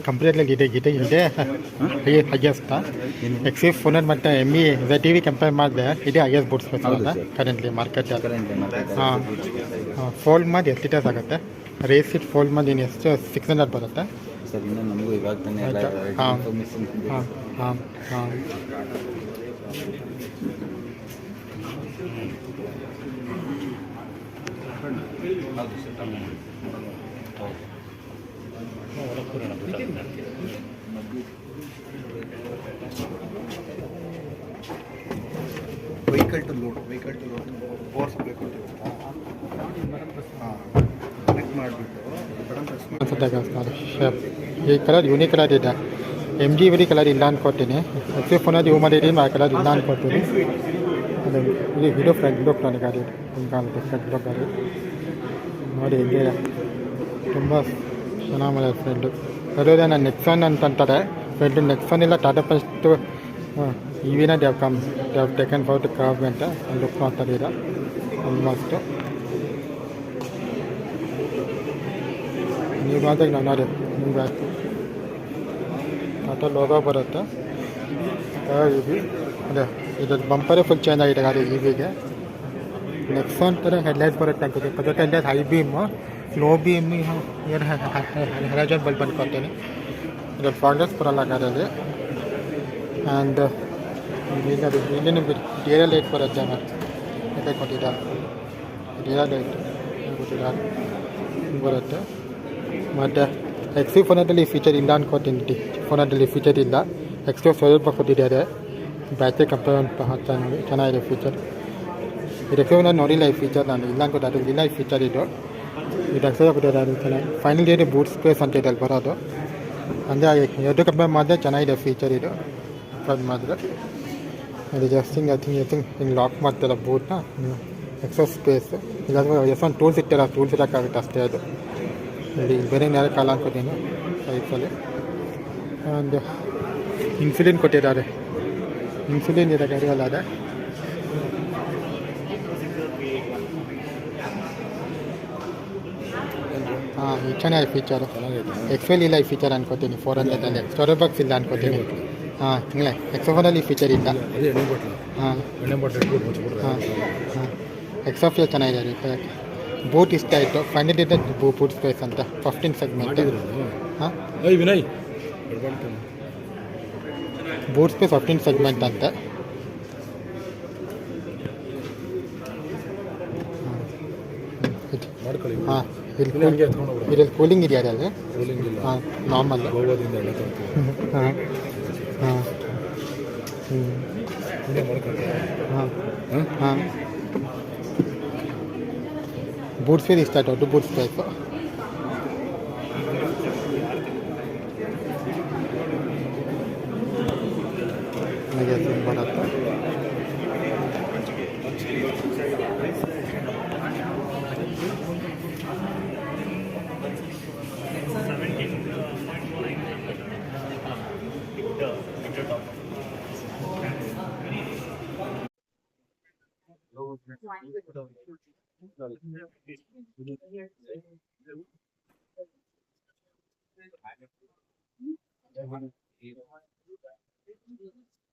Completely ಇದೆ highest ಎಕ್ಸಿಫ್ ಫೋನಲ್ಲಿ ಮತ್ತು M E T we compare ಮಾಡಿದೆ ಇದೇ ಹೈಯೆಸ್ಟ್ ಬೂಟ್ ಸ್ಪೇಸ್ ಹೌದು ಸರ್. Currently market. ಹಾಂ ಸರ್ ಫೋಲ್ಡ್ ಮಾಡಿ ಎಷ್ಟು ಲೀಟರ್ಸ್ ಆಗುತ್ತೆ? ರೇಸ್ ಇಟ್ ಫೋಲ್ಡ್ ಮಾಡಿ ನೀನು ಎಷ್ಟು 600 ಬರುತ್ತೆ ಇನ್ನು ನಮಗೂ ಇವಾಗ ತಾನೇ ಎಲ್ಲ ಹಾಂ ಇನ್ಫಾರ್ಮೇಷನ್ ಹಾಂ ಹಾಂ ಹಾಂ ವೆಹಿಕಲ್ ಟು ಲೋಡ್ ಫೋರ್ಸ್ ಬೇಕು ಹಾಂ ಕನೆಕ್ಟ್ ಮಾಡಿಬಿಟ್ಟು ಬಟನ್ ಪ್ರೆಸ್ ಮಾಡಿ. ಈ ಕಲರ್ ಯೂನಿಕ್ ಕಲರ್ ಇದೆ. ಎಮ್ ಜಿ ವಿಡಿ ಕಲರ್ ಇಲ್ಲ ಅಂದ್ಕೊತೀನಿ. ಎಕ್ಸಿ ಫೋನಲ್ಲಿ ಯೂಸ್ ಮಾಡಿದ್ದೀನಿ ಆ ಕಲರ್ ಇಲ್ಲ ಅಂದ್ಕೊತೀನಿ. ಅದು ಇದು ವಿಡೋ ಫ್ರಂಟ್ ಗಾಡಿ ಹಿಂಗಾಗುತ್ತೆ ಫ್ರಂಟ್ ಗಾಡಿ ನೋಡಿ ಹಿಂಗೆ ತುಂಬ ಚೆನ್ನಾಗಿ ಮಾಡಿದೆ ಫ್ರೆಂಡು. ಅದೇ ನಾನು ನೆಕ್ಸಾನ್ ಅಂತಂತಾರೆ ಫ್ರೆಂಡು. ನೆಕ್ಸಾನ್ ಇಲ್ಲ ಟಾಟಾ ಫಸ್ಟ್ ಇವಿನ ದೇವ್ ಟೇಕನ್ ಫಾರ್ ಕಾಬ್ ಅಂತ ಲುಕ್ ಮಾಡ್ತಾಯಿದ್ದೀರ ಆಲ್ಮೋಸ್ಟು. ನೀವು ಮಾತ್ರ ನಾವು ನೋಡಿ ನಿಮ್ಗೆ ಆಯ್ತು ಟಾಟಾ ಲೋಗೋ ಬರುತ್ತೆ. ಇವಿ ಅದೇ ಇದ್ರದ್ದು ಬಂಪರೇ ಫುಲ್ ಚೇಂಜ್ ಆಗಿದೆ ಗಾಡಿ ಇವಿಗೆ. ನೆಕ್ಸಾನ್ ಥರ ಹೆಡ್ಲೈಟ್ಸ್ ಬರುತ್ತೆ ಅನ್ಕೋತೀನಿ. ಪದಕ್ಕೆ headlight high beam low beam ಏನು ಹ್ಯಾಲಜನ್ ಬಲ್ಬ್ ಅಂದ್ಕೊತೀನಿ. ಇದ್ರಲ್ಲಿ ಫಾಗ್ಲೆಸ್ ಬರೋಲ್ಲ ಗಾಡಿಯಲ್ಲಿ. ಆ್ಯಂಡ್ ಇಲ್ಲಿ ನಿಮಗೆ ಡಿಯರ್ ಲೈಟ್ ಬರುತ್ತೆ ಲೈಟ್ ಕೊಟ್ಟಿದ್ದಾರೆ. ಡಿಯರ್ ಲೈಟ್ ಕೊಟ್ಟಿದ್ದಾರೆ ಬರುತ್ತೆ. ಮತ್ತು ಎಕ್ಸಿ ಫೋನಲ್ಲಿ ಫೀಚರ್ ಇಲ್ಲ ಅಂದ್ಕೊತೀನಿ. ಫೋನಲ್ಲಿ ಫೀಚರ್ ಇಲ್ಲ. ಎಕ್ಸ್ಟ್ರಾ ಸ್ವಲ್ಪ ಕೊಟ್ಟಿದ್ದಾರೆ. ಬ್ಯಾಟ್ರಿ ಕಂಪೇರ್ ಅಂತ ನೋಡಿ ಚೆನ್ನಾಗಿದೆ ಫೀಚರ್. ಇದು ಎಕ್ಸ್ಟ್ರಾ ಫೋನಲ್ಲಿ ನೋಡಿಲ್ಲ ಈ ಫೀಚರ್ ನಾನು ಇಲ್ಲ ಅನ್ಕೋತಾರೆ. ಇಲ್ಲ ಈ ಫೀಚರ್ ಇದು ಎಕ್ಸ್ಟ್ರಾ ಕೊಟ್ಟಿದ್ದಾರೆ ಚೆನ್ನಾಗಿ. ಫೈನಲ್ ಡೇಟ್ ಬೂಟ್ ಸ್ಪೇಸ್ ಅಂತ ಇದೆ ಅಲ್ಲಿ ಬರೋದು. ಅಂದರೆ ಎರಡು ಕಂಪೇರ್ ಮಾಡಿದ್ರೆ ಚೆನ್ನಾಗಿದೆ ಫೀಚರ್ ಇದು ಕಂಪೇರ್ ಮಾಡಿದ್ರೆ. ಇದು ಜಸ್ಟ್ ಹಿಂಗೆ ಲಾಕ್ ಮಾಡ್ತಾರೆ ಬೂಟ್ನ ಎಕ್ಸ್ಟ್ರಾ ಸ್ಪೇಸ್. ಇಲ್ಲಾಂದರೆ ಎಷ್ಟೊಂದು ಟೂಲ್ಸ್ ಇರ್ತಾರೆ ಟೂಲ್ಸ್ ಇರೋಕ್ಕಾಗುತ್ತೆ ಅಷ್ಟೇ ಅದು. ಇಲ್ಲಿ ಬೇರೆ ಯಾರು ಕಾಲ ಅಂದ್ಕೊತೀನಿ ಸೈಡ್ಸಲ್ಲಿ. ಒಂದು ಇನ್ಸುಲಿನ್ ಕೊಟ್ಟಿದ್ದಾರೆ. ಇನ್ಸುಲಿನ್ ಇದೆ ಗಾಡಿಯಲ್ಲಿ ಅದೇ. ಹಾಂ ಈ ಚೆನ್ನಾಗಿದೆ ಫೀಚರು. ಎಕ್ಸ್ವೆಲ್ ಇಲ್ಲ ಈ ಫೀಚರ್ ಅನ್ಕೋತೀನಿ 400 ಸ್ಟೋರೇಜ್ ಬಾಕ್ಸ್ ಇಲ್ಲ ಅನ್ಕೋತೀನಿ. ಹಾಂ ಇಲ್ಲ ಎಕ್ಸೋಫೋನಲ್ಲಿ ಈ ಫೀಚರ್ ಇಲ್ಲ. ಹಾಂ ಹಾಂ ಹಾಂ ಎಕ್ಸೋಫಿಯರ್ ಚೆನ್ನಾಗಿದೆ. ಬೂಟ್ ಇಷ್ಟ ಆಯಿತು. ಫೈನಲ್ ಇದೆ ಬೂಟ್ ಸ್ಪೇಸ್ ಅಂತ 15 ಸೆಗ್ಮೆಂಟ್. ಹಾಂ ವಿನಯ್ ಬೂಟ್ ಸ್ಪೇಸ್ 15 ಸೆಗ್ಮೆಂಟ್ ಅಂತ. ಹಾಂ ಇಲ್ಲಿ ಕೂಲಿಂಗ್ ಇದೆಯಾ ಅಲ್ಲಿ? ಹಾಂ ನಾರ್ಮಲ್. ಹಾಂ ಹಾಂ ಹಾಂ ಹಾಂ ಬೂಟ್ ಸ್ಪೇಸ್ ಇಷ್ಟ ದೊಡ್ಡ ಬೂಟ್ ಸ್ಪೇಸ್. ನನಗೆ ಬರುತ್ತೆ.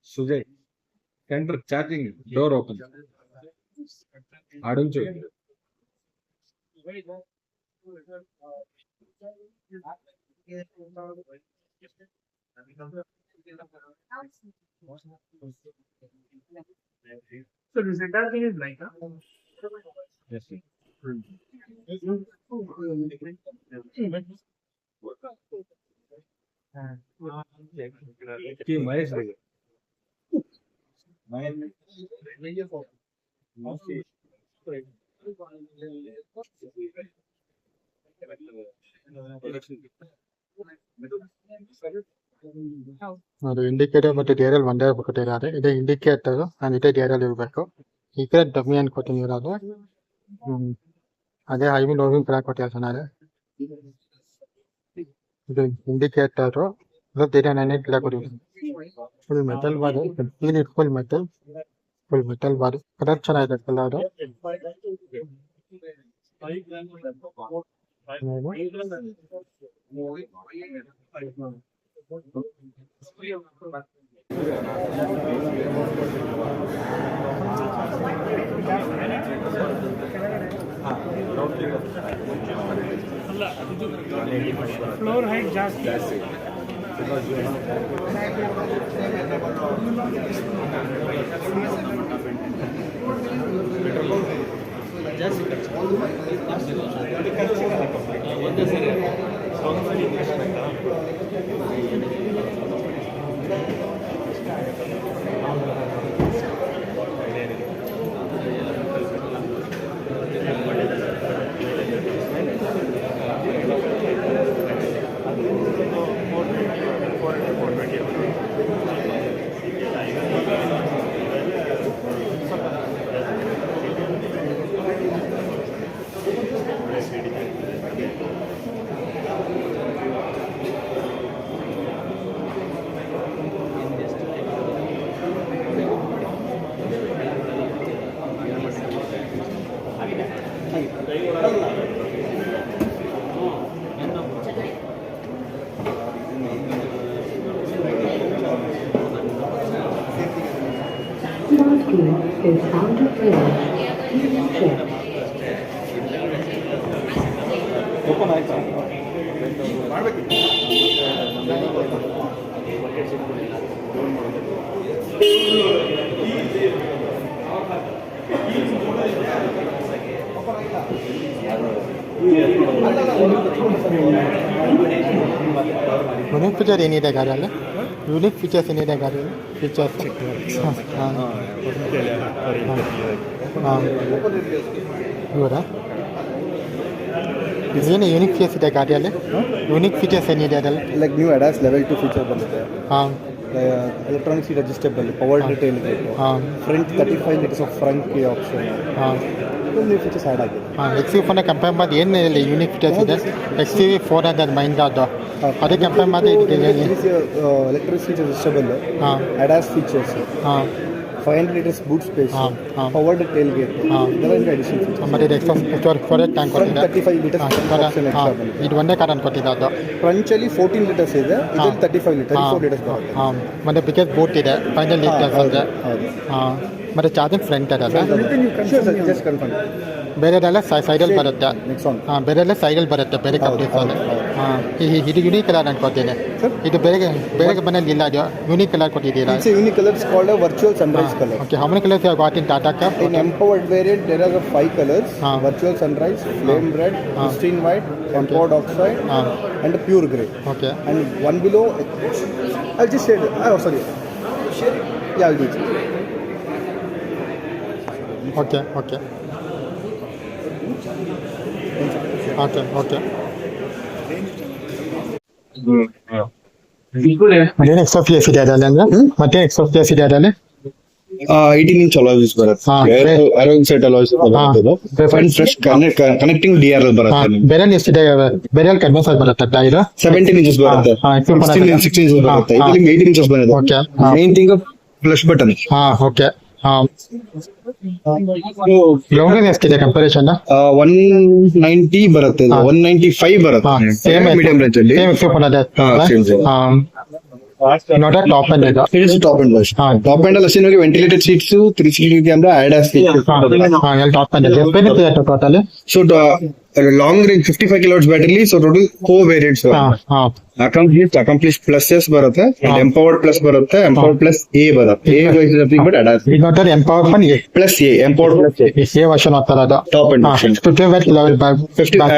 Sujay, enter charging door open. Adunchu. So this entire thing is like Yes. Key Mahesh Rega. ಅದು ಇಂಡಿಕೇಟರ್ ಮತ್ತು ಡಿಯರಲ್ಲಿ ಒಂದೇ ಕೊಟ್ಟಿದ್ದಾರೆ. ಇದೆ ಇಂಡಿಕೇಟರ್ ಆ್ಯಂಡ್ ಇದೆ ಡಿಯರಲ್ಲಿ ಇರಬೇಕು. ಈ ಕಡೆ ಡಮ್ಮಿ ಅನ್ಕೋತೀನಿ ಇರೋದು. ಅದೇ ಹೈವಿಂಗ್ ಲೋವಿಂಗ್ ಕಡೆ ಕೊಟ್ಟಿದ್ದಾರೆ ಚೆನ್ನಾಗಿ. ಇದು ಇಂಡಿಕೇಟರು ಬೇರೆ ನಾನೇ ಗಿಡ ಕೊಟ್ಟಿದ್ದೀನಿ. Full metal body full metal body colour ಚೆನ್ನಾಗಿದೆ ಕಲರು. ಫ್ಲೋರ್ ಹೈಟ್ ಜಾಸ್ತಿ is out of range. Please check. Unique feature ಏನಿದೆ ಗಾಡಿಯಲ್ಲಿ? ಯೂನಿಕ್ ಫೀಚರ್ಸ್ ಏನಿದೆ ಗಾಡಿಯಲ್ಲಿ? ಫೀಚರ್ಸ್ ಹಾಂ ಇವರಾ ಏನು ಯೂನಿಕ್ ಫೀಚರ್ಸ್ ಇದೆ ಗಾಡಿಯಲ್ಲಿ? ಯೂನಿಕ್ ಫೀಚರ್ಸ್ ಏನಿದೆ ಅದರಲ್ಲಿ? Like new ADAS level 2 feature ಬಂದಿದೆ. ಹಾಂ electronic seat adjustable, powered tailgate, ಹಾಂ front 35 litres of front key option, ಹಾಂ ನ್ಯೂ ಫೀಚರ್ಸ್ ಆ್ಯಡ್ ಆಗಿದೆ. ಹಾಂ XUV4 ಕಂಪೇರ್ ಮಾಡಿ ಏನು ಯೂನಿಕ್ ಫೀಚರ್ಸ್ ಇದೆ? XUV400 ಮೈಂದಾದ್ದು ಅದಕ್ಕೆ ಕಂಪೇರ್ ಮಾಡಿ ಎಲೆಕ್ಟ್ರಿಕ್ ಸೀಟ್ ಅಡ್ಜಸ್ಟೇಬಲ್, ಹಾಂ ಅಡಾಸ್ ಫೀಚರ್ಸ್, ಹಾಂ 500 ಲೀಟರ್ಸ್ ಬೂಟ್ ಸ್ಪೇಸ್, ಹಾಂ ಹಾಂ ಪವರ್ಡ್ ಟೈಲ್ ಗೇಟ್, ಇದೆಲ್ಲ ಅಡಿಷನಲ್ ಫೀಚರ್ಸ್. ಮತ್ತು ಇದು ಸ್ಟೋರೇಜ್ ಟ್ಯಾಂಕ್ ಫ್ರಂಟ್ ಕೊಟ್ಟಿದೆ. 35 ಲೀಟರ್ಸ್ ಆಪ್ಷನ್ ಎಕ್ಸ್ಟ್ರಾ ಹಾಂ ಬಂದಿದೆ. ಇದು ಒಂದೇ ಕಾರಣ ಕೊಟ್ಟಿದೆ ಅದು. ಫ್ರಂಚಲ್ಲಿ 14 ಲೀಟರ್ಸ್ ಇದೆ, ಇದರಲ್ಲಿ 35 ಲೀಟರ್ 34 ಲೀಟರ್ಸ್ ಬರುತ್ತೆ. ಹಾಂ ಮತ್ತು ಬಿಕೆಟ್ ಬೋಟ್ ಇದೆ 500 ಲೀಟರ್ಸ್ ಅಂದರೆ. ಹೌದು. ಹಾಂ ಮತ್ತು ಚಾರ್ಜಿಂಗ್ ಫ್ರಂಟ್ ಅದಲ್ಲ, ಜಸ್ಟ್ ಕನ್ಫರ್ಮ್. ಬೇರೆದೆಲ್ಲ ಸೈಡಲ್ಲಿ ಬರುತ್ತೆ. ನೆಕ್ಸಾನ್ ಹಾಂ ಬೇರೆಲ್ಲ ಸೈಡಲ್ಲಿ ಬರುತ್ತೆ ಬೇರೆ ಕಂಪ್ನೀಸಲ್ಲಿ. ಹಾಂ ಇದು ಯೂನಿಕ್ ಕಲರ್ ಅನ್ಕೋತೀನಿ. ಇದು ಬೇರೆ ಮನೇಲಿ ಇಲ್ಲ, ಅದು ಯೂನಿಕ್ ಕಲರ್ ಕೊಟ್ಟಿದ್ದೀರಾ? It's a unique color. It's called a virtual sunrise color. Okay, how many colors you have got in Tata Cup? In empowered variant, there are 5 colors: virtual sunrise, flame red, pristine white, empowered oxide, and a pure grey. Okay. And one below, I'll just shade it. Oh, sorry. Shade it. Yeah, I'll do it. Okay, okay. Okay, okay. ಮತ್ತೇನು extra fees ಇದೆ ಅದರಲ್ಲಿ ಅಂದರೆ? ಮತ್ತೆ extra fees ಇದೆ ಅದರಲ್ಲಿ? 18 inch alloys ಬರುತ್ತೆ. Around set alloys ಬರುತ್ತೆ. Front fresh connecting DRL ಬರುತ್ತೆ. ಬೇರೆಲ್ಲಿ ಎಷ್ಟಿದೆ? ಬೇರೆಲ್ಲಿ ಕಡಿಮೆ ಸೈಜ್ ಬರುತ್ತೆ ಟೈರ್? 17 inches ಬರುತ್ತೆ. 16 inches ಬರುತ್ತೆ. ಇದರಲ್ಲಿ 18 inches ಬಂದಿದೆ. Okay. Main thing flush button. ಹಾಂ ಓಕೆ. ಹಾಂ ಲೋಗನ್ ಎಷ್ಟಿದೆ ಕಂಪಾರಿಸನ್? 190 ಬರುತ್ತೆ, 195 ಬರುತ್ತೆ. ಸೇಮ್ ಮೀಡಿಯಂ ರೇಂಜ್ ಅಲ್ಲಿ. ಹಾಂ ನೋಡ ಟಾಪ್ ಎಂಡ್ ಇದು. It's top end version. Top end ಅಲ್ಲಿ ಅಷ್ಟೇ ventilated seats, 360 camera, ADAS features. ಹಾಂ ಎಲ್ಲ ಟಾಪ್ ಎಂಡ್ ಇದೆ. Benefit total? So long range 55 kilowatts battery. So total 4 variants. Accomplish plus S ಬರುತ್ತೆ, ಎಂಪವರ್ಡ್ ಪ್ಲಸ್ ಬರುತ್ತೆ, ಎಂಪವರ್ಡ್ ಪ್ಲಸ್ ಎ ಬರುತ್ತೆ. A nothing but ADAS. ಈಗ ನೋಡ್ತಾರೆ ಎಂಪವರ್ ಫನ್ A plus A, empowered plus A A version ಹೋಗ್ತಾರೆ ಅದು top end version. 55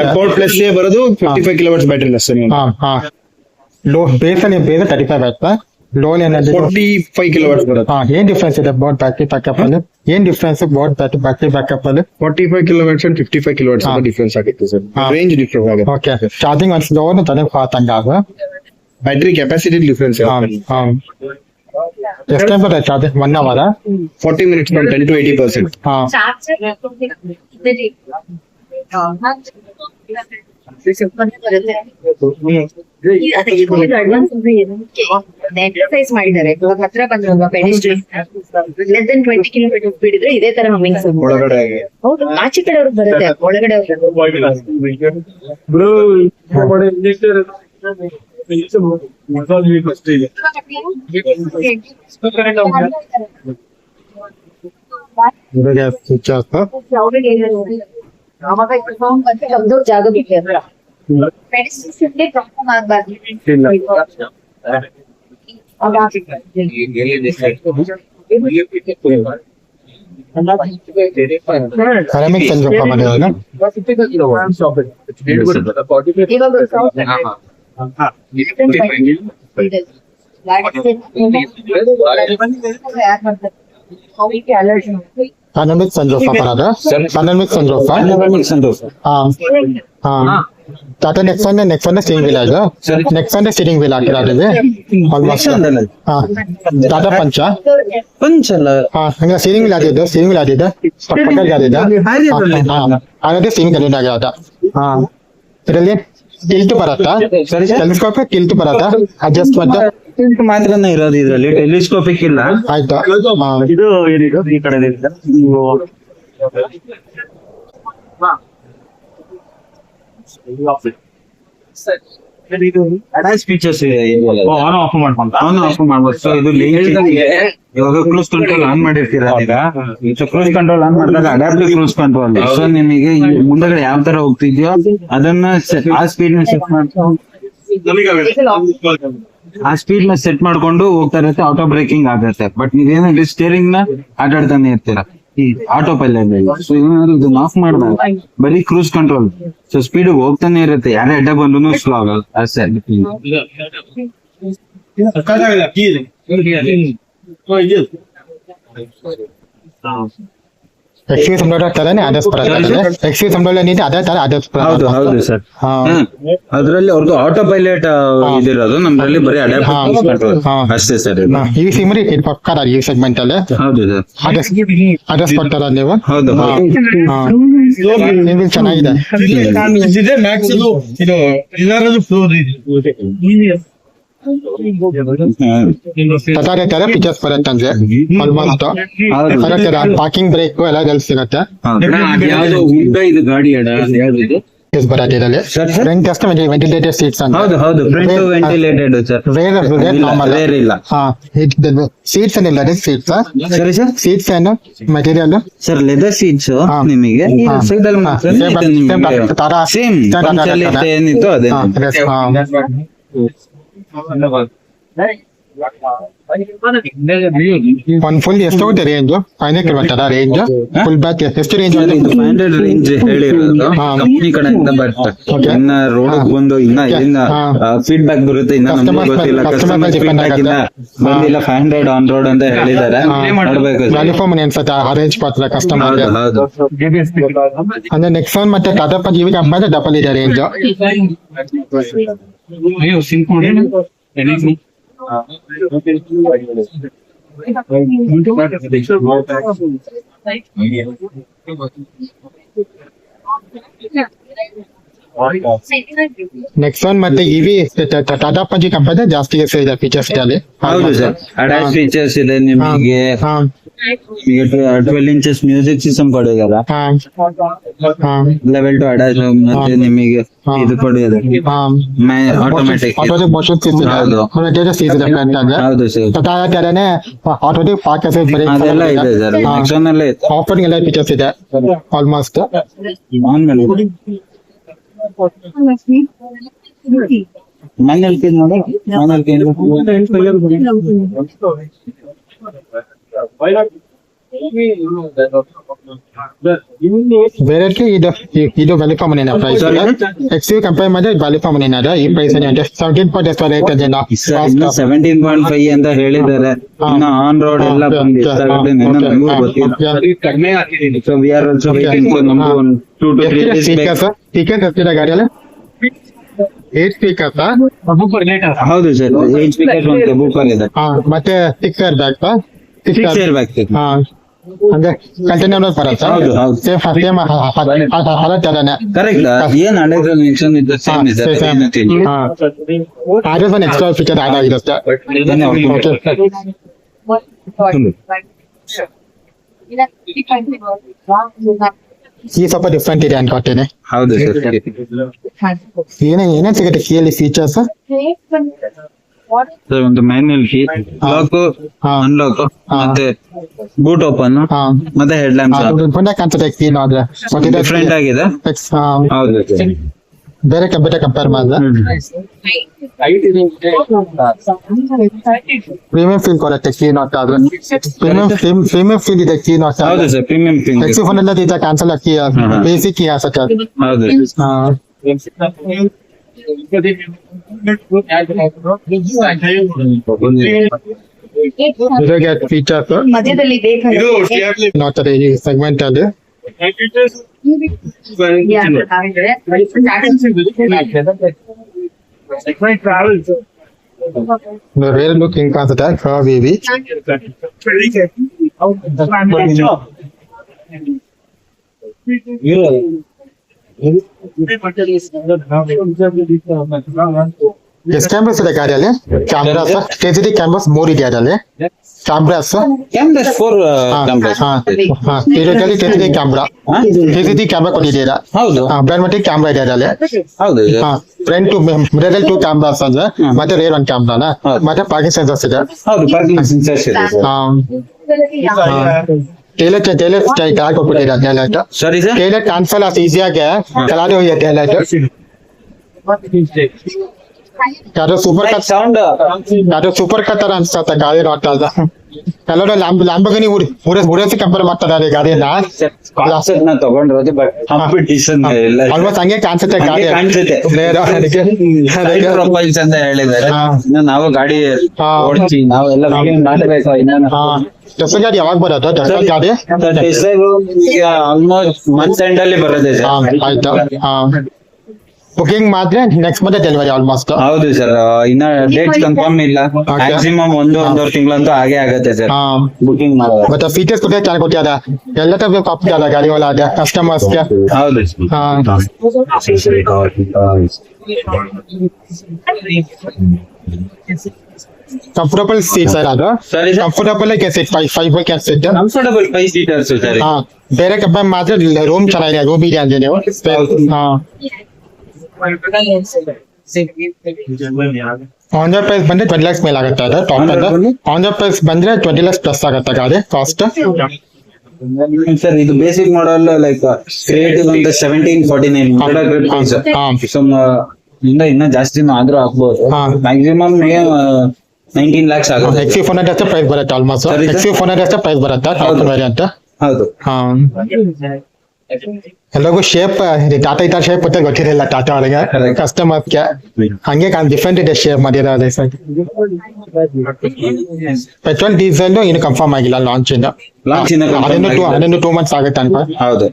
empowered plus A ಬರೋದು 55 kilowatts battery ಅಷ್ಟೇ. ಹಾಂ ಹಾಂ ಲೋ ಬೇಸಲ್ಲಿ ಬೇರೆ 35 ಆಯ್ತಾ? ಲೋನ್ ಏನಾದ್ರು 45 ಕಿಲೋವಾಟ್ಸ್ ಬರುತ್ತೆ. ಹಾಂ ಏನ್ ಡಿಫ್ರೆನ್ಸ್ ಇದೆ ಬೋರ್ಡ್ ಬ್ಯಾಟರಿ ಬ್ಯಾಕಪ್ ಅಲ್ಲಿ? ಏನ್ ಡಿಫ್ರೆನ್ಸ್ ಬೋರ್ಡ್ ಬ್ಯಾಟರಿ ಬ್ಯಾಕಪ್ ಅಲ್ಲಿ? 45 ಕಿಲೋವಾಟ್ಸ್ ಅಂಡ್ 55 ಕಿಲೋವಾಟ್ಸ್ ಡಿಫ್ರೆನ್ಸ್ ಆಗುತ್ತೆ ಸರ್. ರೇಂಜ್ ಡಿಫ್ರೆನ್ಸ್ ಆಗುತ್ತೆ. ಓಕೆ. ಚಾರ್ಜಿಂಗ್ ಒಂದು ಸ್ಲೋನ್ ತನಕ ಪಾತಂಗಾಗ ಬ್ಯಾಟರಿ ಕೆಪಾಸಿಟಿ ಡಿಫ್ರೆನ್ಸ್. ಹಾಂ ಎಷ್ಟು ಟೈಮ್ ಬರುತ್ತೆ charging? 1 hour? 40 minutes from 10 to 80%. ಹಾಂ ಎಕ್ಸರ್ಸೈಸ್ ಮಾಡಿದ್ದಾರೆ. ಇವಾಗ ಹತ್ರ ಬಂದ್ರಲ್ವಾ ಪೆಡಿಸ್ಟ್ರಿಯನ್, ಲೆಸ್ ದನ್ 20 ಕಿಲೋಮೀಟರ್ ಸ್ಪೀಡ್ ಇದ್ರೆ ಇದೇ ತರ ಹಮ್ಮಿಂಗ್ ಸೌಂಡ್. ಒಳಗಡೆ ಹೌದು, ಆಚೆ ಕಡೆ ಅವ್ರಿಗೆ ಬರುತ್ತೆ, ಒಳಗಡೆ ಅವ್ರಿಗೆ ಇವಾಗ ಸ್ವಿಚ್ ಆಫ್. ಆವಾಗ ಶಬ್ದ ಜಾಗ ಬಿಟ್ಟೆ ಪೆಡಿಸ್ಟ್ರಿಯನ್ ಪ್ರಾಬ್ಲಮ್ ಆಗಬಾರ್ದು. ಸೆರಾಮಿಕ್ ಸಂಜೋಪ ಮಾಡಿರೋದು. ಸೆರಾಮಿಕ್ ಸಂಜೋಪ ಬರೋದು. ಸೆರಾಮಿಕ್ ಸಂಜೋಪ. ಟಾಟಾ ನೆಕ್ಸಾನ್ ಸ್ಟೀರಿಂಗ್ ವೀಲ್ ಅದು. ನೆಕ್ಸಾನ್ ಸ್ಟೀರಿಂಗ್ ವೀಲ್ ಹಾಕಿರೋದು ಆಲ್ಮೋಸ್ಟ್. ಟಾಟಾ ಪಂಚ ಹಂಗ ಸ್ಟೀರಿಂಗ್ ವೀಲ್ ಆದಿದ್ದು. ಸ್ಟೀರಿಂಗ್ ವೀಲ್ ಆದಿದ್ದು ಪಕ್ಕದಲ್ಲಿ ಆದಿದ್ದು ಹಾಗಾದ್ರೆ ಸ್ಟೀರಿಂಗ್ ಕನೆಕ್ಟ್ ಆಗಿರೋದ. ಇದರಲ್ಲಿ ಟಿಲ್ಟ್ ಬರತ್ತಾ? ಟೆಲಿಸ್ಕೋಪ್ ಟಿಲ್ಟ್ ಬರತ್ತಾ? ಅಡ್ಜಸ್ಟ್ಮೆಂಟ್ ಮಾತ್ರನೇ ಇರೋದು ಇದ್ರಲ್ಲಿ, ಟೆಲಿಸ್ಕೋಪಿಕ್ ಇಲ್ಲ. ಆಯ್ತಾ? ಇದು ಏನಿದೆ ಈ ಕಡೆ ಅಡ್ವಾನ್ಸ್ ಫೀಚರ್ಸ್ ಇದೆ ಆನ್ ಆಫ್ ಮಾಡ್ಕೊಂತ ಅವನು ಆಫ್ ಮಾಡ್ಬೋದು. ಸೊ ಇದು ಇವಾಗ ಕ್ರೂಸ್ ಕಂಟ್ರೋಲ್ ಆನ್ ಮಾಡಿರ್ತೀರ ಈಗ. ಕ್ರೂಸ್ ಕಂಟ್ರೋಲ್ ಆನ್ ಮಾಡಿದಾಗ ಅಡಾಪ್ಟಿವ್ ಕ್ರೂಸ್ ಕಂಟ್ರೋಲ್. ಸೊ ನಿಮಗೆ ಮುಂದಗಡೆ ಯಾವ ತರ ಹೋಗ್ತಿದ್ಯೋ ಅದನ್ನ ಆ ಸ್ಪೀಡ್ ನ ಸೆಟ್ ಮಾಡ್ಕೊಂಡು ಸೆಟ್ ಮಾಡ್ಕೊಂಡು ಹೋಗ್ತಾ ಇರುತ್ತೆ. ಆಟೋ ಬ್ರೇಕಿಂಗ್ ಆಗುತ್ತೆ. ಬಟ್ ನೀವೇನಾದ್ರೆ ಸ್ಟೇರಿಂಗ್ ನ ಆಟಾಡ್ತಾನೆ ಇರ್ತೀರ ಈ ಆಟೋ ಪೈಲಟ್. ಸೊ ಇದನ್ನ ಆಫ್ ಮಾಡಿದಾಗ ಬರೀ ಕ್ರೂಸ್ ಕಂಟ್ರೋಲ್. ಸೊ ಸ್ಪೀಡ್ ಹೋಗ್ತಾನೆ ಇರುತ್ತೆ. ಯಾರೇ ಅಡ್ಡ ಬಂದ್ರು ಸ್ಲೋ ಆಗಲ್ಲ ಅಷ್ಟೇ. ಎಕ್ಸ್ಕ್ಯೂಸ್ ಕಂಟ್ರೋಲ್ ತರನೇ ಆದರ್ಸ್ ಬರುತ್ತೆ. ಎಕ್ಸ್ಕ್ಯೂಸ್ ಕಂಟ್ರೋಲ್ ಏನಿದೆ ಅದೇ ತರ ಆದರ್ಸ್ ಹೌದು ಹೌದು ಸರ್. ಅದ್ರಲ್ಲಿ ಅವ್ರದ್ದು ಆಟೋ ಪೈಲಟ್ ಇದಿರೋದು, ನಮ್ದ್ರಲ್ಲಿ ಬರೀ ಅಡಾಪ್ಟಿವ್ ಕಂಟ್ರೋಲ್ ಅಷ್ಟೇ ಸರ್. ಈ ಸಿಮ್ರಿ ಇದು ಪಕ್ಕ ಈ ಸೆಗ್ಮೆಂಟ್ ಅಲ್ಲಿ ಹೌದು ಸರ್. ಆದರ್ಸ್ ಕೊಡ್ತಾರ ನೀವು. ಹೌದು ಹೌದು. ನಿಮ್ಗೆ ಚೆನ್ನಾಗಿದೆ. ಟಾಟಾ ತರ ಪಿಕ್ಚರ್ಸ್ ಬರುತ್ತೆ ಅಂದ್ರೆ ಆಲ್ಮೋಸ್ಟ್. ಅದೇ ತರ ಪಾರ್ಕಿಂಗ್ ಬ್ರೇಕ್ ಎಲ್ಲ ಎಲ್ಲಿ ಸಿಗುತ್ತೆ. ಯಾವ್ದು ಉಂಟ ಇದು ಗಾಡಿ ಅಡ ಯಾವ್ದು ಇದು ಬರುತ್ತೆ ಇದರಲ್ಲಿ. ಫ್ರಂಟ್ ಅಷ್ಟೇ ವೆಂಟಿಲೇಟೆಡ್ ಸೀಟ್ಸ್ ಅಂತ. ಹೌದು ಹೌದು. Front ventilated sir. ರೇರ್ ಇಲ್ಲ. ಸೀಟ್ಸ್ ಏನಿಲ್ಲ ಅದೇ ಸೀಟ್ಸ್. ಸರಿ ಸರ್. ಸೀಟ್ಸ್ ಏನು ಮೆಟೀರಿಯಲ್ ಸರ್ ಲೆದರ್ ಸೀಟ್ಸ್ ನಿಮಗೆ ಸೈಡ್ ಅಲ್ಲಿ ಮಾತ್ರ ಸೇಮ್ ಏನಿತ್ತು ಅದೇ. ಒಂದ್ ಫುಲ್ ಎಷ್ಟು ಹೋಗುತ್ತೆ range? 500 kilometre range. Full back ಎಷ್ಟು ರೇಂಜ್? 500 ರೇಂಜ್ ಹೇಳಿರೋದು ಕಂಪ್ನಿ ಕಡೆಯಿಂದ ಬರುತ್ತೆ. ಇನ್ನ ರೋಡ್ ಬಂದು ಇನ್ನ ಫೀಡ್ಬ್ಯಾಕ್ ಬರುತ್ತೆ. ಇನ್ನ ನಮ್ಗೆ ಗೊತ್ತಿಲ್ಲ. ಕಸ್ಟಮರ್ ಫೀಡ್ಬ್ಯಾಕ್ ಇಂದ ಬಂದಿಲ್ಲ. 500 ಆನ್ ರೋಡ್ ಅಂತ ಹೇಳಿದ್ದಾರೆ. ನೋಡ್ಬೇಕು. ವ್ಯಾಲ್ಯೂ ಮನಿ ಅನ್ಸುತ್ತೆ ಅರೇಂಜ್ ಮಾಡ್ತಾರೆ ಕಸ್ಟಮರ್. ಹೌದು. ಅಂದ್ರೆ ನೆಕ್ಸಾನ್ ಮತ್ತೆ Tata punch EV company double ಇದೆ ರೇಂಜ್. ನೆಕ್ಸಾನ್ ಮತ್ತೆ ಇವಿ ಟಾಟಾ ಪಂಚ್ ಕಂಪನಿ ಜಾಸ್ತಿ ಇದೆ ಫೀಚರ್ಸ್ ಇದೆ. ಹೌದು ಸರ್. ಅಡ್ವಾನ್ಸ್ ಫೀಚರ್ಸ್ ಇದೆ ನಿಮಗೆ. 12 ಇಂಚಸ್ ಮ್ಯೂಸಿಕ್ ಸಿಸ್ಟಮ್ ಕೊಡಿದಾರ. ಲೆವೆಲ್ 2 ಅಡ್ವಾನ್ಸ್ ಮತ್ತೆ ನಿಮಗೆ ಇದು ಕೊಡಿದ್ದಾರೆ ಆಟೋಮೆಟಿಕ್ ಮೋಷನ್ ಸಿಸ್ಟಮ್. ಹೌದು ಸರ್. ಟಾಟಾ ತರನೇ ಆಟೋಮೆಟಿಕ್ ಪಾರ್ಕ್ ಅಸೈಡ್ ಬ್ರೇಕ್ ಅದೆಲ್ಲ ಇದೆ ಸರ್. ನೆಕ್ಸಾನ್ ಅಲ್ಲೇ ಆಫರಿಂಗ್ ಎಲ್ಲ ಫೀಚರ್ಸ್ ಇದೆ ಆಲ್ಮೋಸ್ಟ್. ಆನ್ ಮೇಲೆ ಮನೇಲಿ ನೋಡಿ. ಬೇರೆ ಇದು ವ್ಯಾಲ್ಯೂ ಫಾರ್ ಮನಿನ ಪ್ರೈಸ್. ಎಕ್ಸ್ಯೂ ಕಂಪೇರ್ ಮಾಡಿದ್ರೆ ವ್ಯಾಲ್ಯೂ ಫಾರ್ ಮನಿನ ಈ ಪ್ರೈಸ್ 17.5 ರೇಟ್ ಇದೆ. 17.5 ಅಂತ ಹೇಳಿದ್ದಾರೆ. ಇನ್ನು ಆನ್ ರೋಡ್ ಎಲ್ಲ ನಮಗೂ ಗೊತ್ತಿಲ್ಲ. So we are also waiting for ನಮ್ಗೆ ಒಂದು 2 to 3 days. ಸ್ಪೀಕರ್ ಎಷ್ಟಿದೆ ಗಾಡಿಯಲ್ಲಿ? 8 ಸ್ಪೀಕರ್ಸ್. ಹೌದು ಸರ್. 8 ಸ್ಪೀಕರ್ ಒಂದು ಬೂಫರ್ ಇದೆ. ಮತ್ತೆ 6 ಏರ್ ಬ್ಯಾಗ್. 6 air bag. ಅಂದ್ರೆ ಕಂಟೈನರ್ ಬರುತ್ತೆ. ಹೌದು ಹೌದು. Same correct. ಏನ್ ಹಳೆದ ನೆಕ್ಸಾನ್ ಇದೆ ಸೇಮ್ ಇದೆ. ಆದ್ರೆ ಒಂದು ಎಕ್ಸ್ಟ್ರಾ ಫೀಚರ್ ಆಡ್ ಆಗಿರುತ್ತೆ. ಕೀ ಸ್ವಲ್ಪ ಡಿಫ್ರೆಂಟ್ ಇದೆ ಅನ್ಕೋತೀನಿ. ಹೌದು ಸರ್. ಏನೇನ್ ಸಿಗುತ್ತೆ ಕೀಯಲ್ಲಿ ಫೀಚರ್ಸ್? ಸರ್ ಒಂದು ಮ್ಯಾನ್ಯಲ್ ಕೀ, ಲಾಕ್, ಅನ್ಲಾಕ್, ಮತ್ತೆ ಬೂಟ್ ಓಪನ್, ಮತ್ತೆ ಹೆಡ್ ಲ್ಯಾಂಪ್ ಡಿಫ್ರೆಂಟ್ ಕಾಣಿಸುತ್ತೆ ಕೀ ನೋಡಿದ್ರೆ. ಡಿಫ್ರೆಂಟ್ ಆಗಿದೆ. ಹೌದು ಸರ್. ಬೇರೆ ಕಂಪ್ಯೂಟರ್ ಕಂಪೇರ್ ಮಾಡಿದ್ರೆ ಪ್ರೀಮಿಯಂ ಫೀಲ್ ಕೊಡುತ್ತೆ ಕೀ ನಾಟ್ ಆದ್ರೆ. ಪ್ರೀಮಿಯಂ ಫೀಲ್ ಇದೆ ಕೀ ನಾಟ್. ಹೌದು ಸರ್, ಪ್ರೀಮಿಯಂ ಫೀಲ್. ಎಕ್ಸಿ ಫೋನ್ ಎಲ್ಲ ಇದೆ ಕ್ಯಾನ್ಸಲ್ ಕೀ ಬೇಸಿಕ್ ಕೀ ಅನ್ಸುತ್ತೆ ಅದು. ಹೌದು. ಇದ್ರಾಗೆ ಫೀಚರ್ಸ್ ಮಧ್ಯದಲ್ಲಿ ಬೇಕಾದ್ರೆ ನೋಡ್ತಾರೆ ಈ ಸೆಗ್ಮೆಂಟ್ ಅಲ್ಲಿ. ರೇರ್ ಲುಕ್ ಹಿಂಗ್ ಕಾಣಿಸುತ್ತೆ. ವಿವಿ ಎಷ್ಟು ಕ್ಯಾಮ್ರಾಸ್ ಇದೆ ಗಾಡಿಯಲ್ಲಿ? ಕ್ಯಾಮ್ರಾಸ್ ಕೆಸಿಡಿ ಕ್ಯಾಮ್ರಾಸ್ 3 ಇದೆ ಅದರಲ್ಲಿ. Cameras cameras 4 cameras. ಇದರಲ್ಲಿ ಕೆಸಿಡಿ ಕ್ಯಾಮ್ರಾ ಕೊಟ್ಟಿದ್ದೀರಾ? ಹೌದು. ಬ್ಯಾಟ್ಮೆಟಿಕ್ ಕ್ಯಾಮ್ರಾ ಇದೆ ಅದರಲ್ಲಿ. ಹೌದು. ಫ್ರಂಟ್ ಮಿರರ್ 2 ಕ್ಯಾಮ್ರಾಸ್ ಅಂದ್ರೆ, ಮತ್ತೆ ರೇರ್ 1 ಕ್ಯಾಮ್ರಾನ, ಮತ್ತೆ ಪಾರ್ಕಿಂಗ್ ಸೆನ್ಸರ್ಸ್ ಇದೆ. ಹೌದು, ಪಾರ್ಕಿಂಗ್ ಸೆನ್ಸರ್ಸ್ ಇದೆ ಸರ್. ಟೈಲೈಟ್ ಸ್ಟ್ರೈಟ್ ಕೊಟ್ಬಿಟ್ಟಿದ್ದಾರೆ. ಟೈಲೈಟ್ ಸರಿ ಸರ್. ಟೈಲೈಟ್ ಕಾಣಿಸಲ್ಲ ಈಸಿಯಾಗಿ, ಕೆಳಗಡೆ ಹೋಗಿದೆ ಟೈಲೈಟ್. ಯಾರೋ ಸೂಪರ್ ಕಟ್ ತರ ಅನ್ಸುತ್ತೆ ಗಾಡಿ ನೋಡ್ತಾ ಇದ್ದ. ಕೆಲವರು ಲ್ಯಾಂಬೋರ್ಗಿನಿ ಉಡಸಿ ಕಂಪೇರ್ ಮಾಡ್ತಾರೆ ಗಾಡಿಯನ್ನ. ತಗೊಂಡಿರೋದು, ಬಟ್ ಕಾಂಪಿಟೇಷನ್ ಆಲ್ಮೋಸ್ಟ್ ಹಂಗೆ ಕಾಣಿಸುತ್ತೆ ಗಾಡಿ. ಪ್ರೊಫೈಲ್ಸ್ ಅಂತ ಹೇಳಿದ್ದಾರೆ. ನಾವು ಗಾಡಿ ಓಡಿಸಿ ನಾವೆಲ್ಲ ಮಾಡಬೇಕು. ಟೆಸ್ಲಾ ಗಾಡಿ ಯಾವಾಗ ಬರೋದು? ಟೆಸ್ಲಾ ಗಾಡಿ ಆಲ್ಮೋಸ್ಟ್ ಮಂತ್ ಎಂಡ್ ಅಲ್ಲಿ ಬರೋದೆ ಸರ್. ಆಯ್ತಾ? ಬುಕಿಂಗ್ ಮಾಡಿದ್ರೆ ನೆಕ್ಸ್ಟ್ ಮಂತ್ ಡೆಲಿವರಿ ಆಲ್ಮೋಸ್ಟ್. ಹೌದು ಸರ್, ಇನ್ನ ಡೇಟ್ ಕನ್ಫರ್ಮ್ ಇಲ್ಲ. ಮ್ಯಾಕ್ಸಿಮಮ್ ಒಂದೂವರೆ ತಿಂಗಳಂತೂ ಹಾಗೆ ಆಗತ್ತೆ ಸರ್ ಬುಕಿಂಗ್ ಮಾಡೋದು. ಮತ್ತೆ ಫೀಚರ್ಸ್ ಕೂಡ ಚೆನ್ನಾಗಿ ಕೊಟ್ಟಿದ್ದಾರೆ. ಎಲ್ಲ ತರ ಕಾಪಿದ್ದಾರೆ ಗಾಡಿಗಳ ಕಸ್ಟಮರ್ಸ್ಗೆ. ಹೌದು. ಕಂಫರ್ಟಬಲ್ ಸೀಟ್ ಸರ್ ಅದು. ಸರಿ sir. Comfortable seat 5 can seat. Comfortable 5 seaters sir. ಬೇರೆ ಕಂಪೇರ್ ಮಾಡಿದ್ರೆ ರೂಮ್ ಚೆನ್ನಾಗಿದೆ, ರೂಮ್ ಇದೆ ಅಂದ್ರೆ ನೀವು. 100 ಪ್ರೈಸ್ ಬಂದ್ರೆ 20 lakhs ಮೇಲೆ ಆಗುತ್ತೆ. ಅದು ಟಾಪ್ ಅಂದ್ರೆ 100 ಪ್ರೈಸ್ ಬಂದ್ರೆ 20 lakhs ಪ್ಲಸ್ ಆಗುತ್ತೆ ಗಾಡಿ ಕಾಸ್ಟ್. ಸರ್ ಇದು ಬೇಸಿಕ್ ಮಾಡಲ್ ಲೈಕ್ ಕ್ರಿಯೇಟಿವ್ ಅಂತ 1749 ಇನ್ನ ಜಾಸ್ತಿನೂ ಆದ್ರೂ ಆಗ್ಬೋದು. ಮ್ಯಾಕ್ಸಿಮಮ್ 19 lakhs ಆಗುತ್ತೆ. XC 400 ಅಷ್ಟೇ ಪ್ರೈಸ್ ಬರುತ್ತೆ ಆಲ್ಮೋಸ್ಟ್. XC 400 ಅಷ್ಟೇ ಪ್ರೈಸ್ ಬರುತ್ತೆ ಟಾಪ್ ವೇರಿಯಂಟ್. ಹೌದು. ಎಲ್ಲರಿಗೂ ಶೇಪ್ ಟಾಟಾ ಶೇಪ್ ಮತ್ತೆ ಗೊತ್ತಿರಲಿಲ್ಲ ಟಾಟಾ ಅವರಿಗೆ, ಕಸ್ಟಮರ್ಸ್ಗೆ. ಹಂಗೆ ಡಿಫ್ರೆಂಟ್ ಇದೆ ಶೇಪ್ ಮಾಡಿರೋದು. ಪೆಟ್ರೋಲ್ ಡೀಸೆಲ್ ಇನ್ನು ಕನ್ಫರ್ಮ್ ಆಗಿಲ್ಲ ಲಾಂಚ್ ಇಂದ. ಅದನ್ನು 2 months ಆಗುತ್ತೆ ಅನ್ಕೋ. ಹೌದು.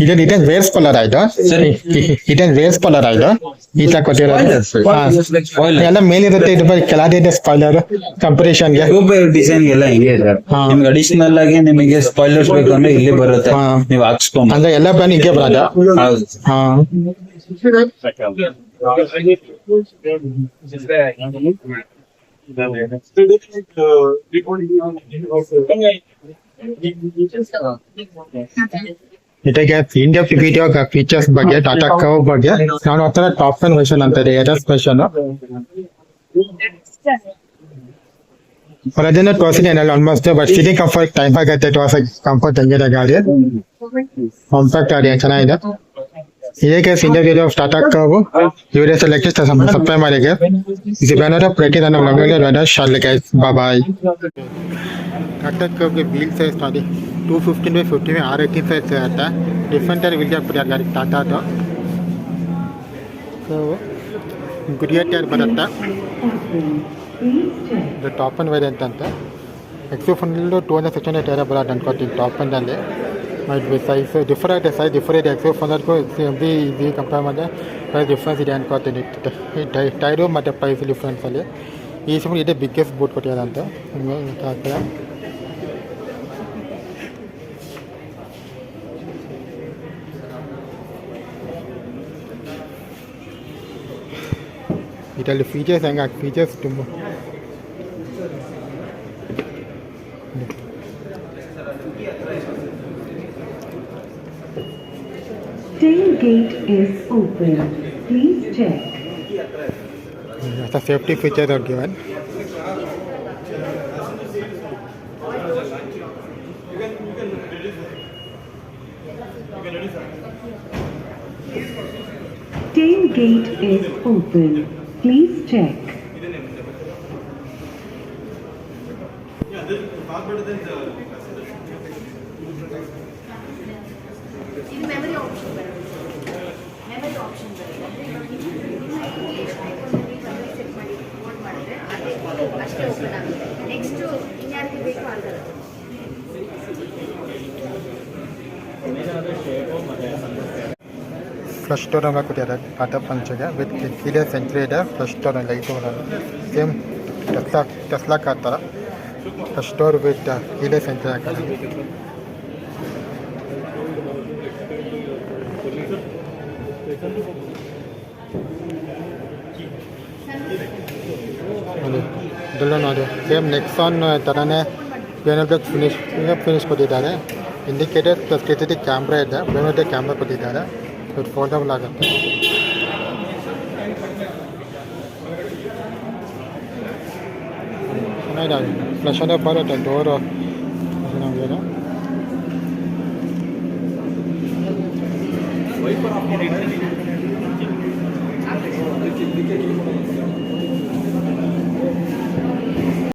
ಇದೇನ್ ವೇರ್ಸ್ ಕಲರ್ ಆಯ್ತು. ಇದೇನ್ ವೇರ್ಸ್ ಕಲರ್ ಆಯ್ತು. ಈ ತರ ಕೊಟ್ಟಿರೋದು ಎಲ್ಲ ಮೇಲಿರುತ್ತೆ, ಇದು ಕೆಳಗಿದೆ ಸ್ಪಾಯ್ಲರ್ ಕಂಪರೇಷನ್ಗೆ. ಡಿಸೈನ್ ಎಲ್ಲ ಹಿಂಗೆ ಸರ್. ನಿಮ್ಗೆ ಅಡಿಷನಲ್ ಆಗಿ ನಿಮಗೆ ಸ್ಪಾಯ್ಲರ್ಸ್ ಬೇಕಂದ್ರೆ ಇಲ್ಲಿ ಬರುತ್ತೆ, ನೀವು ಹಾಕ್ಸ್ಕೊಂಡ್. ಅಂದ್ರೆ ಎಲ್ಲ ಬ್ರ್ಯಾಂಡ್ ಹಿಂಗೆ ಬರೋದು. ಹೌದು. ಇದಕ್ಕೆ ಇಂಡಿಯಾ ವಿಡಿಯೋ ಫೀಚರ್ಸ್ ಬಗ್ಗೆ, ಟಾಟಾ ಕರ್ವ್ ಬಗ್ಗೆ ನಾನು ಹತ್ರ ಟಾಪ್ 10 ವರ್ಷನ್ ಅಂತಾರೆ ಎಸ್ ವರ್ಷನ್. ಅದನ್ನ ತೋರಿಸಿದ್ದೇನಲ್ಲ almost. But sitting comfort time ಆಗುತ್ತೆ, ಕಂಫರ್ಟ್ ಹಂಗಿದೆ ಗಾಡಿ. ಕಾಂಪ್ಯಾಕ್ಟ್ ಗಾಡಿ ಚೆನ್ನಾಗಿದೆ. ಇದಕ್ಕೆ ಇಂಡಿಯಾ ವಿಡಿಯೋ ಟಾಟಾ ಕರ್ವ್ ಇವರೇ ಸೆಲೆಕ್ಟ್ ಸಬ್ಸ್ಕ್ರೈಬ್ ಮಾಡಿ. ಇದು ಬ್ಯಾನರ್ ಪ್ರತಿ ನನ್ನ ಮಗನಿಗೆ ಶಾಲೆ ಗೈಸ್. ಬಾಯ್. ಟಾಟಾ ಕರ್ವ್ಗೆ ವೀಲ್ ಸೈಜ್ ನೋಡಿ 215/50 618 ಸೈಜ್ ಇರುತ್ತೆ. ಡಿಫ್ರೆಂಟ್ ಆಗಿ ವೀಲ್ ಹಾಕ್ಬಿಟ್ಟಿದ್ದಾರೆ ಗಾಡಿ ಟಾಟಾದು. ಸೊ ಗುರಿಯರ್ ಟೈರ್ ಬರುತ್ತೆ. ಇದು ಟಾಪ್ ಅಂಡ್ ವೇರಿಯಂಟ್ ಅಂತ. XC ಫುಲ್ಲು 260 ಟೈರ್ ಬರೋದು ಅನ್ಕೋತೀನಿ ಟಾಪ್ ಅಂಡಲ್ಲಿ. Might be size different XC ಫೋನರ್ಗೂ ಇದು ಕಂಪೇರ್ ಮಾಡಿದ್ರೆ ಪ್ರೈಸ್ ಡಿಫ್ರೆನ್ಸ್ ಇದೆ ಅನ್ಕೋತೀನಿ. ಟೈರು ಮತ್ತು ಪ್ರೈಸ್ ಡಿಫ್ರೆನ್ಸಲ್ಲಿ ಈ ಸಮ ಇದೇ ಬಿಗ್ಗೆಸ್ಟ್ ಬೂಟ್ ಕೊಟ್ಟಿರೋದಂತ. ಹಾಕ್ತಾರೆ ಇದರಲ್ಲಿ ಫೀಚರ್ಸ್ ಹೆಂಗೆ ಫೀಚರ್ಸ್ ತುಂಬ Tailgate is open. Please check. The safety features are given. Tailgate is open. Please check. ಇದು ಮೆಮರಿ ಆಪ್ಷನ್ ಬರುತ್ತೆ. ಮೆಮರಿ ಆಪ್ಷನ್ ಬರುತ್ತೆ. ಸೆಟ್ ಮಾಡಿ ಓನ್ ಮಾಡಿದ್ರೆ ಅಷ್ಟೇ ಓಪನ್ ಆಗುತ್ತೆ. ನೆಕ್ಸ್ಟ್ ಇನ್ಯಾರಿಗೆ ಬೇಕು ಆಗಲ್ಲ. ಫ್ಲಶ್ ಡೋರ್ ಕೊಟ್ಟಿದ್ದಾರೆ ಟಾಟಾ ಪಂಚ್ಗೆ ವಿತ್ ಕೀಲೆಸ್ ಎಂಟ್ರಿ ಇದೆ. Flush door light same Tesla car ಥರ flush door with keyless entry ಹಾಕಿದ್ದಾರೆ. ನೋಡಿ ಇದೆಲ್ಲ ನೋಡಿ ಸೇಮ್ ನೆಕ್ಸಾನ್ ಥರನೇ ಬೇರೆ ಫಿನಿಶ್ ಕೊಟ್ಟಿದ್ದಾರೆ. ಇಂಡಿಕೇಟರ್ ಪ್ಲಸ್ ಟಿ ಕ್ಯಾಮ್ರಾ ಇದೆ. ಬೇರೆ ಕ್ಯಾಮ್ರಾ ಕೊಟ್ಟಿದ್ದಾರೆ. ಇದು ಫೋಲ್ಡಬಲ್ ಆಗುತ್ತೆ. ಚೆನ್ನಾಗಿದೆ. ಫ್ಲಶ್ ಅದೇ ಬರುತ್ತೆ ಡೋರು ನಮಗೆ